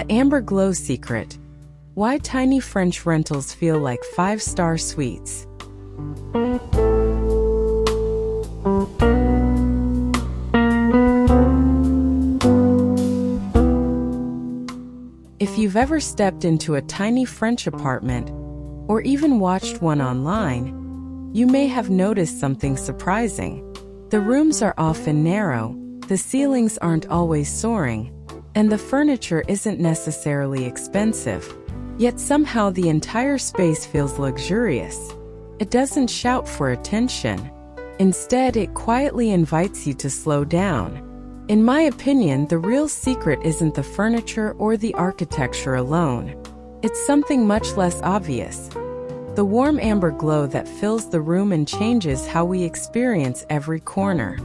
The amber glow secret. Why tiny French rentals feel like five-star suites. If you've ever stepped into a tiny French apartment, or even watched one online, you may have noticed something surprising. The rooms are often narrow, the ceilings aren't always soaring, and the furniture isn't necessarily expensive. Yet somehow the entire space feels luxurious. It doesn't shout for attention. Instead, it quietly invites you to slow down. In my opinion, the real secret isn't the furniture or the architecture alone. It's something much less obvious. The warm amber glow that fills the room and changes how we experience every corner.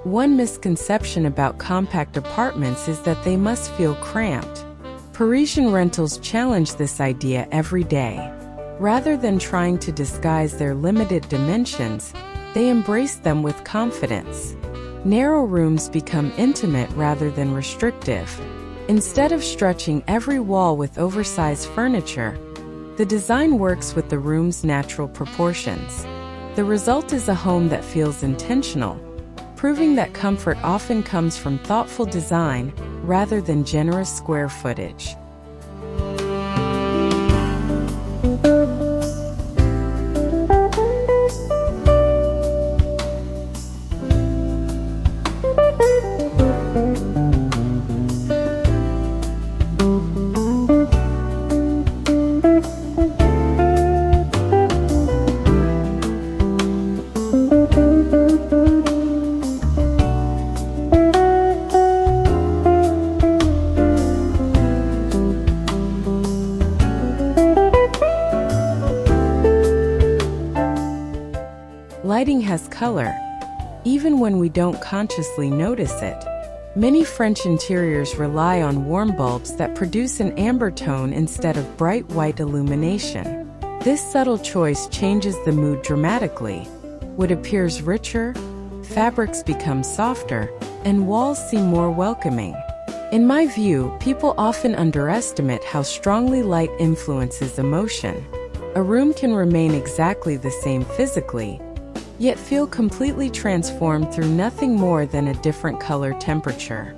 One misconception about compact apartments is that they must feel cramped. Parisian rentals challenge this idea every day. Rather than trying to disguise their limited dimensions, they embrace them with confidence. Narrow rooms become intimate rather than restrictive. Instead of stretching every wall with oversized furniture, the design works with the room's natural proportions. The result is a home that feels intentional, proving that comfort often comes from thoughtful design rather than generous square footage. Lighting has color, even when we don't consciously notice it. Many French interiors rely on warm bulbs that produce an amber tone instead of bright white illumination. This subtle choice changes the mood dramatically. Wood appears richer, fabrics become softer, and walls seem more welcoming. In my view, people often underestimate how strongly light influences emotion. A room can remain exactly the same physically, yet feel completely transformed through nothing more than a different color temperature.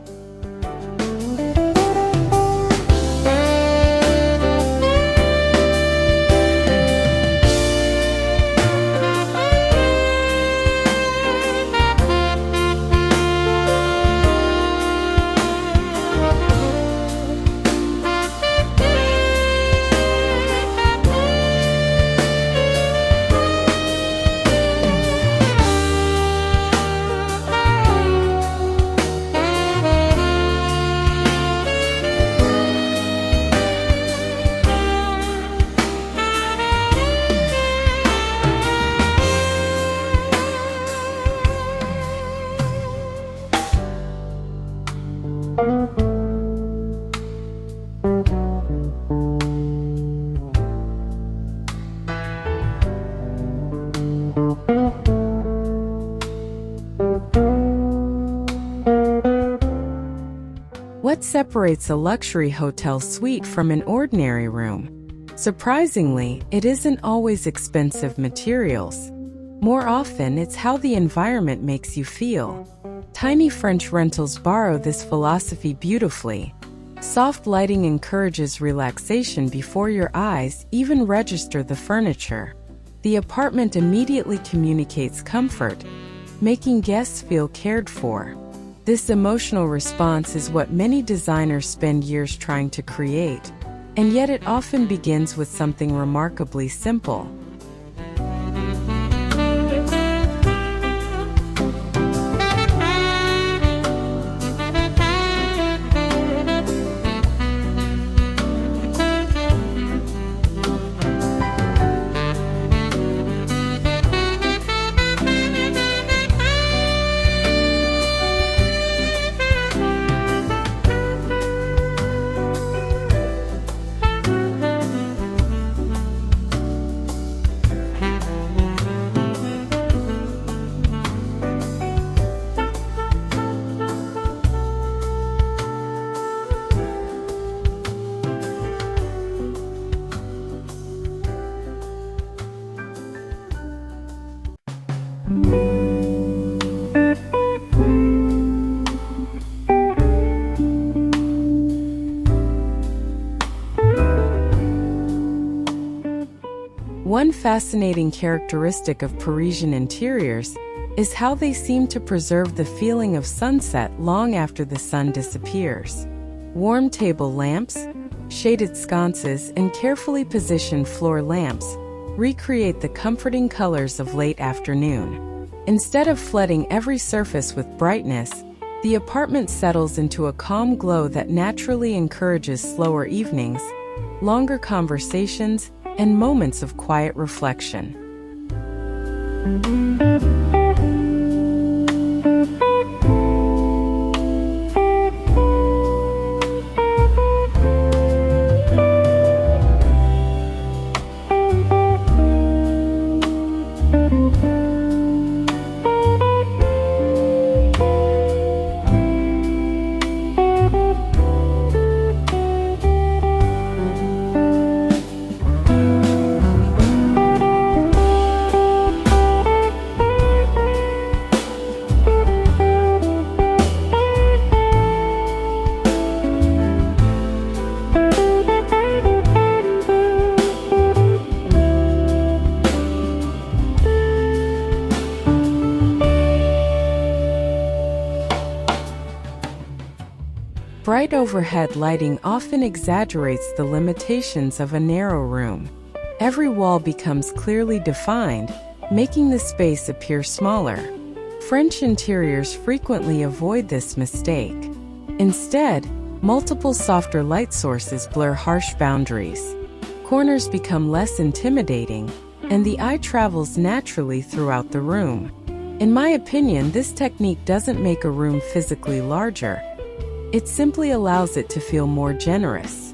What separates a luxury hotel suite from an ordinary room? Surprisingly, it isn't always expensive materials. More often, it's how the environment makes you feel. Tiny French rentals borrow this philosophy beautifully. Soft lighting encourages relaxation before your eyes even register the furniture. The apartment immediately communicates comfort, making guests feel cared for. This emotional response is what many designers spend years trying to create, and yet it often begins with something remarkably simple. One fascinating characteristic of Parisian interiors is how they seem to preserve the feeling of sunset long after the sun disappears. Warm table lamps, shaded sconces, and carefully positioned floor lamps recreate the comforting colors of late afternoon. Instead of flooding every surface with brightness, the apartment settles into a calm glow that naturally encourages slower evenings, longer conversations, and moments of quiet reflection. Bright overhead lighting often exaggerates the limitations of a narrow room. Every wall becomes clearly defined, making the space appear smaller. French interiors frequently avoid this mistake. Instead, multiple softer light sources blur harsh boundaries. Corners become less intimidating, and the eye travels naturally throughout the room. In my opinion, this technique doesn't make a room physically larger. It simply allows it to feel more generous.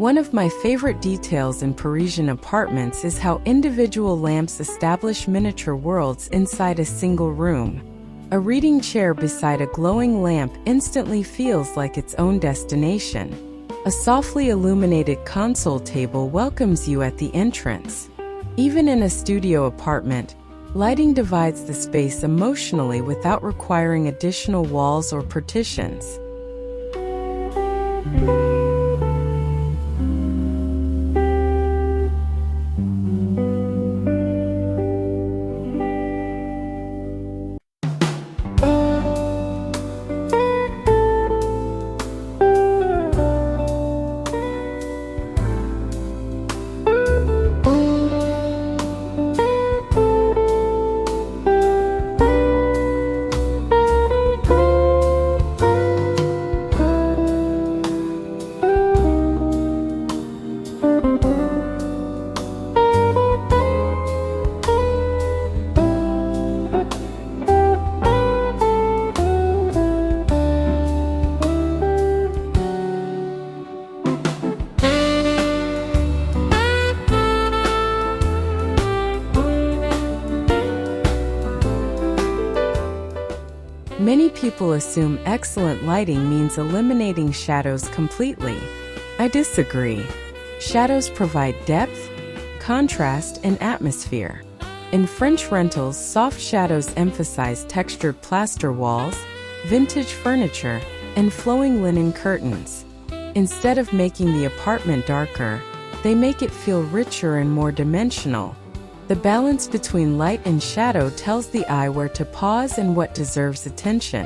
One of my favorite details in Parisian apartments is how individual lamps establish miniature worlds inside a single room. A reading chair beside a glowing lamp instantly feels like its own destination. A softly illuminated console table welcomes you at the entrance. Even in a studio apartment, lighting divides the space emotionally without requiring additional walls or partitions. Many people assume excellent lighting means eliminating shadows completely. I disagree. Shadows provide depth, contrast, and atmosphere. In French rentals, soft shadows emphasize textured plaster walls, vintage furniture, and flowing linen curtains. Instead of making the apartment darker, they make it feel richer and more dimensional. The balance between light and shadow tells the eye where to pause and what deserves attention.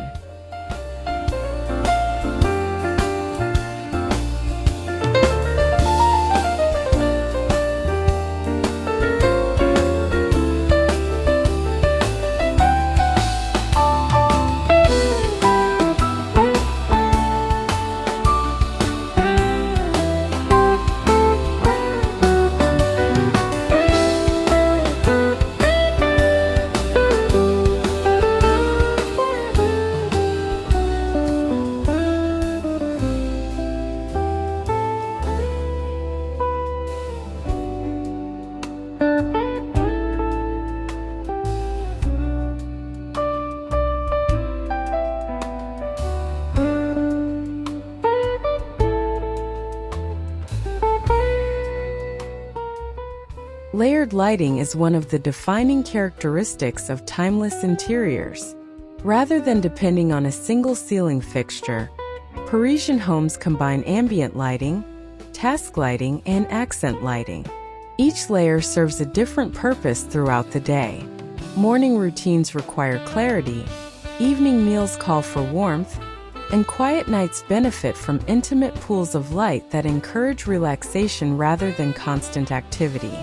Layered lighting is one of the defining characteristics of timeless interiors. Rather than depending on a single ceiling fixture, Parisian homes combine ambient lighting, task lighting, and accent lighting. Each layer serves a different purpose throughout the day. Morning routines require clarity, evening meals call for warmth, and quiet nights benefit from intimate pools of light that encourage relaxation rather than constant activity.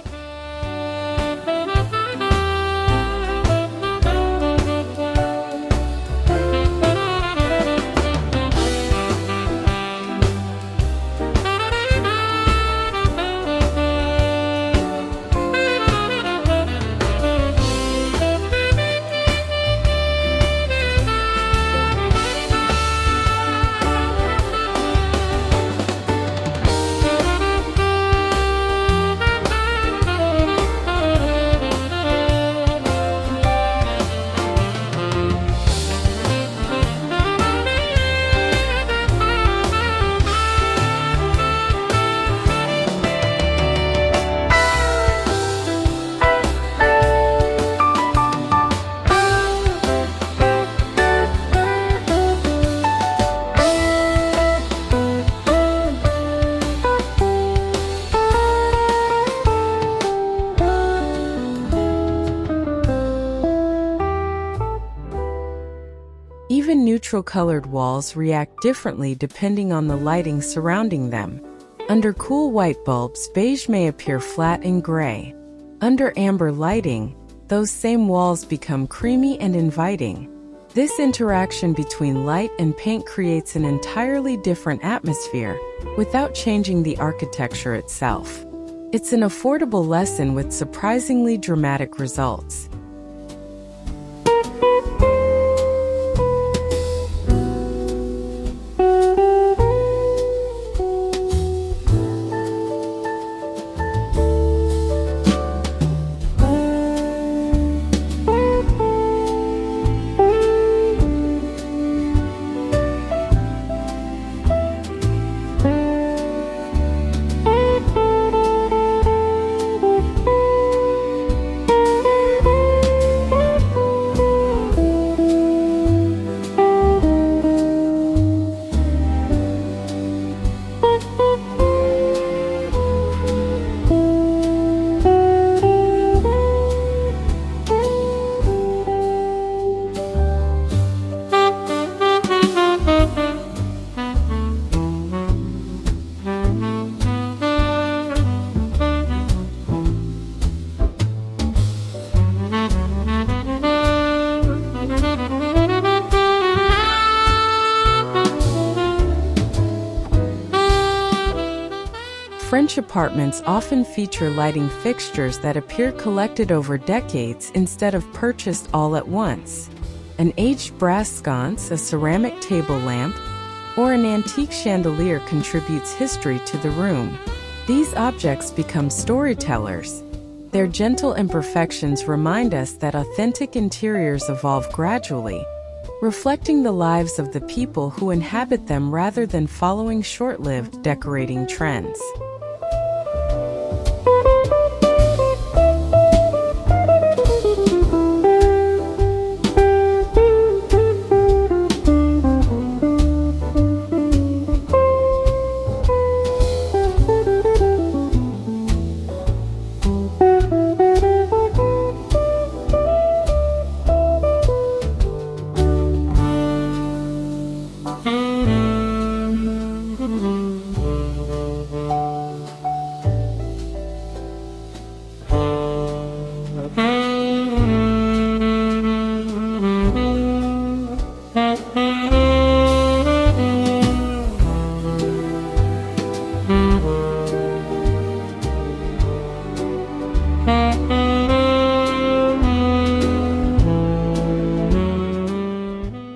Even neutral-colored walls react differently depending on the lighting surrounding them. Under cool white bulbs, beige may appear flat and gray. Under amber lighting, those same walls become creamy and inviting. This interaction between light and paint creates an entirely different atmosphere without changing the architecture itself. It's an affordable lesson with surprisingly dramatic results. French apartments often feature lighting fixtures that appear collected over decades instead of purchased all at once. An aged brass sconce, a ceramic table lamp, or an antique chandelier contributes history to the room. These objects become storytellers. Their gentle imperfections remind us that authentic interiors evolve gradually, reflecting the lives of the people who inhabit them rather than following short-lived decorating trends.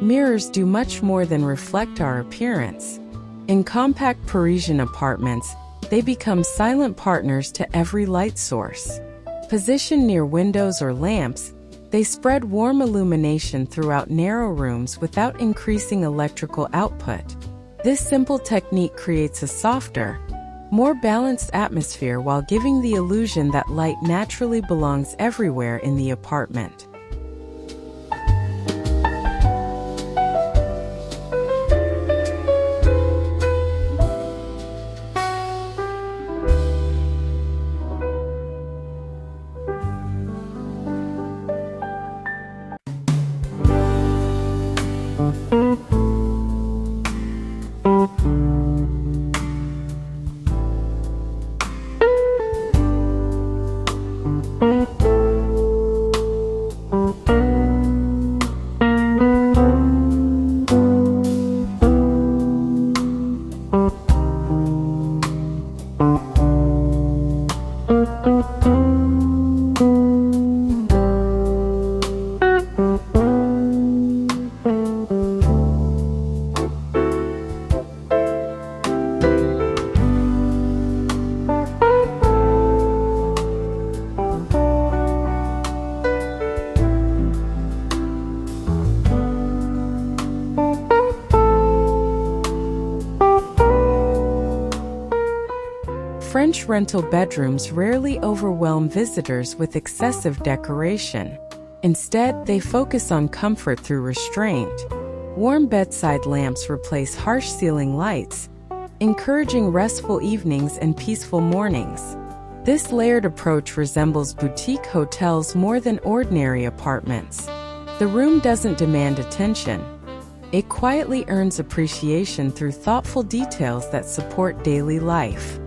Mirrors do much more than reflect our appearance. In compact Parisian apartments, they become silent partners to every light source. Positioned near windows or lamps, they spread warm illumination throughout narrow rooms without increasing electrical output. This simple technique creates a softer, More balanced atmosphere while giving the illusion that light naturally belongs everywhere in the apartment. French rental bedrooms rarely overwhelm visitors with excessive decoration. Instead, they focus on comfort through restraint. Warm bedside lamps replace harsh ceiling lights, encouraging restful evenings and peaceful mornings. This layered approach resembles boutique hotels more than ordinary apartments. The room doesn't demand attention. It quietly earns appreciation through thoughtful details that support daily life.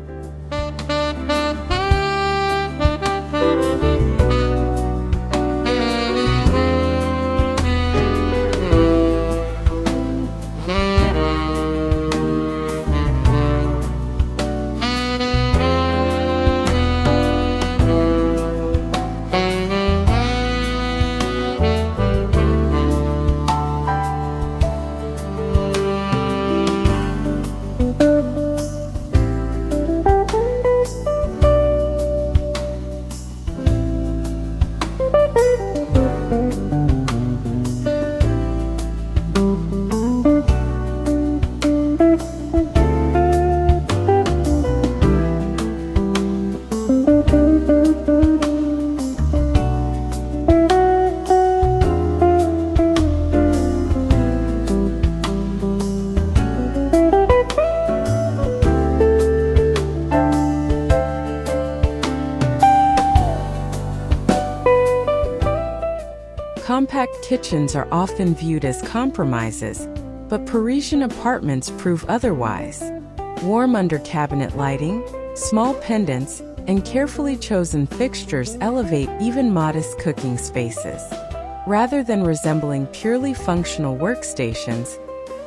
Compact kitchens are often viewed as compromises, but Parisian apartments prove otherwise. Warm under-cabinet lighting, small pendants, and carefully chosen fixtures elevate even modest cooking spaces. Rather than resembling purely functional workstations,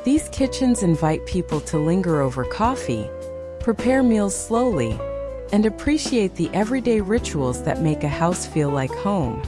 these kitchens invite people to linger over coffee, prepare meals slowly, and appreciate the everyday rituals that make a house feel like home.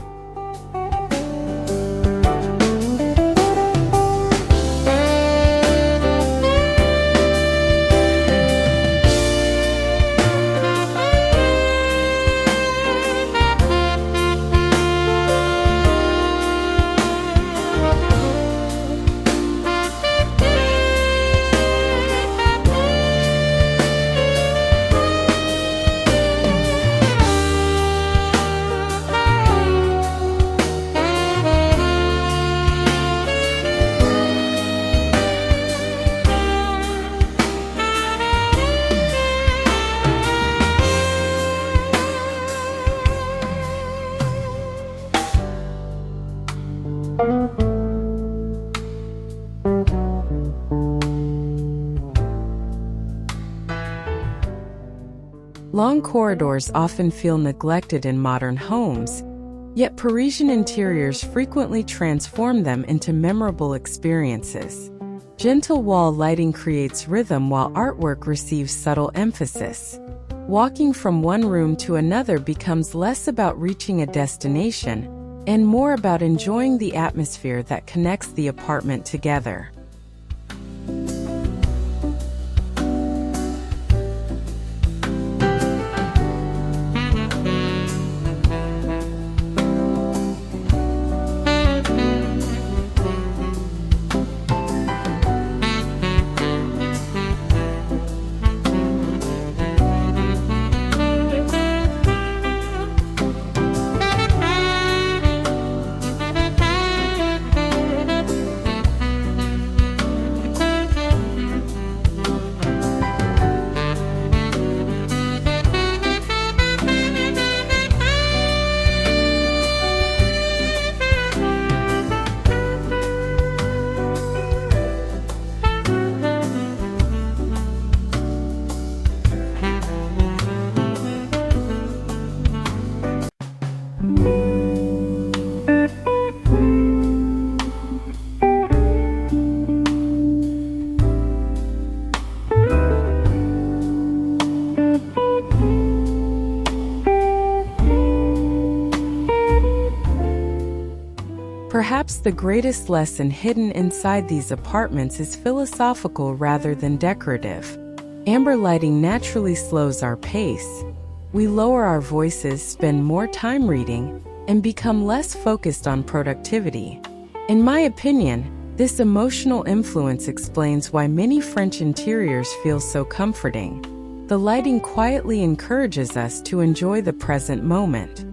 Long corridors often feel neglected in modern homes, yet Parisian interiors frequently transform them into memorable experiences. Gentle wall lighting creates rhythm while artwork receives subtle emphasis. Walking from one room to another becomes less about reaching a destination and more about enjoying the atmosphere that connects the apartment together. Perhaps the greatest lesson hidden inside these apartments is philosophical rather than decorative. Amber lighting naturally slows our pace. We lower our voices, spend more time reading, and become less focused on productivity. In my opinion, this emotional influence explains why many French interiors feel so comforting. The lighting quietly encourages us to enjoy the present moment.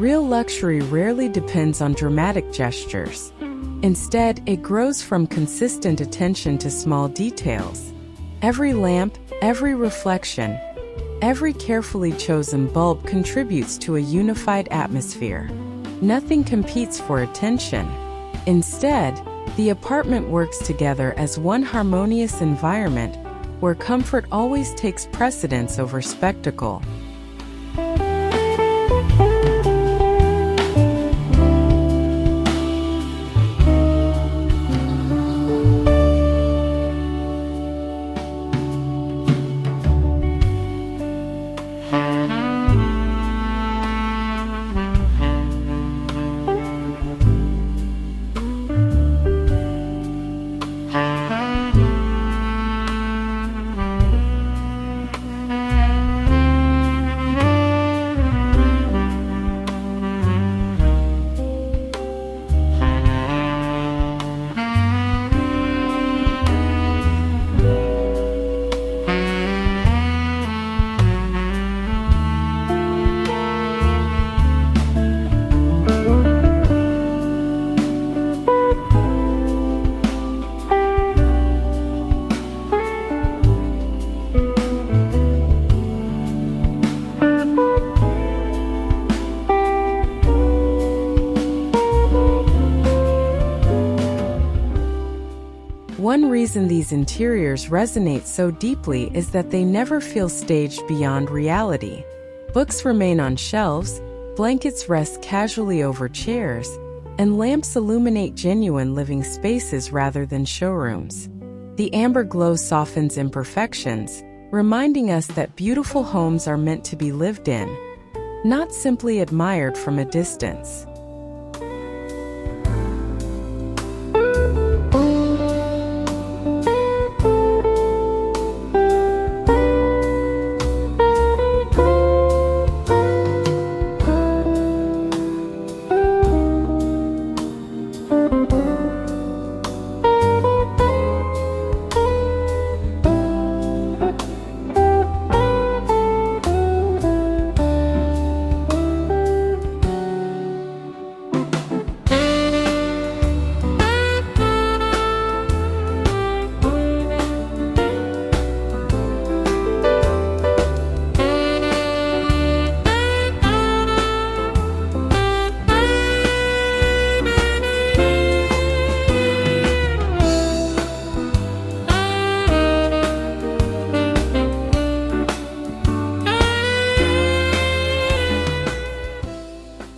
Real luxury rarely depends on dramatic gestures. Instead, it grows from consistent attention to small details. Every lamp, every reflection, every carefully chosen bulb contributes to a unified atmosphere. Nothing competes for attention. Instead, the apartment works together as one harmonious environment where comfort always takes precedence over spectacle. One reason these interiors resonate so deeply is that they never feel staged beyond reality. Books remain on shelves, blankets rest casually over chairs, and lamps illuminate genuine living spaces rather than showrooms. The amber glow softens imperfections, reminding us that beautiful homes are meant to be lived in, not simply admired from a distance.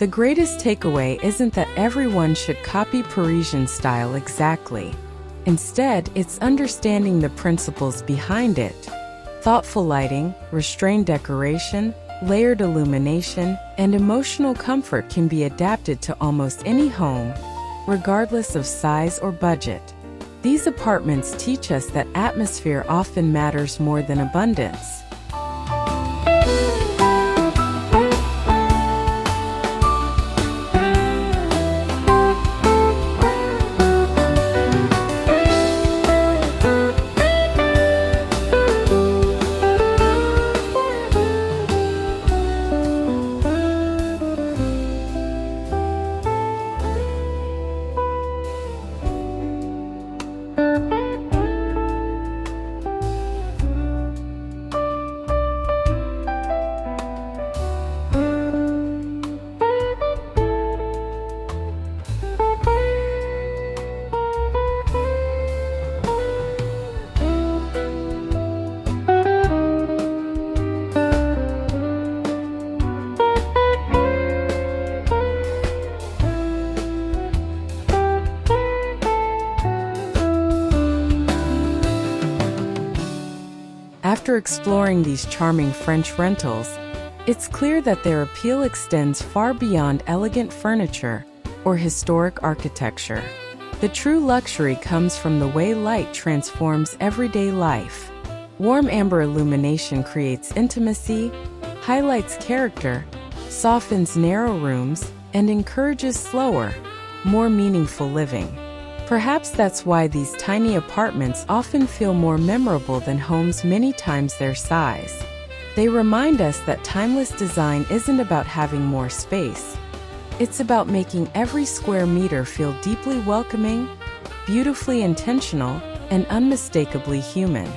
The greatest takeaway isn't that everyone should copy Parisian style exactly. Instead, it's understanding the principles behind it. Thoughtful lighting, restrained decoration, layered illumination, and emotional comfort can be adapted to almost any home, regardless of size or budget. These apartments teach us that atmosphere often matters more than abundance. After exploring these charming French rentals, it's clear that their appeal extends far beyond elegant furniture or historic architecture. The true luxury comes from the way light transforms everyday life. Warm amber illumination creates intimacy, highlights character, softens narrow rooms, and encourages slower, more meaningful living. Perhaps that's why these tiny apartments often feel more memorable than homes many times their size. They remind us that timeless design isn't about having more space. It's about making every square meter feel deeply welcoming, beautifully intentional, and unmistakably human.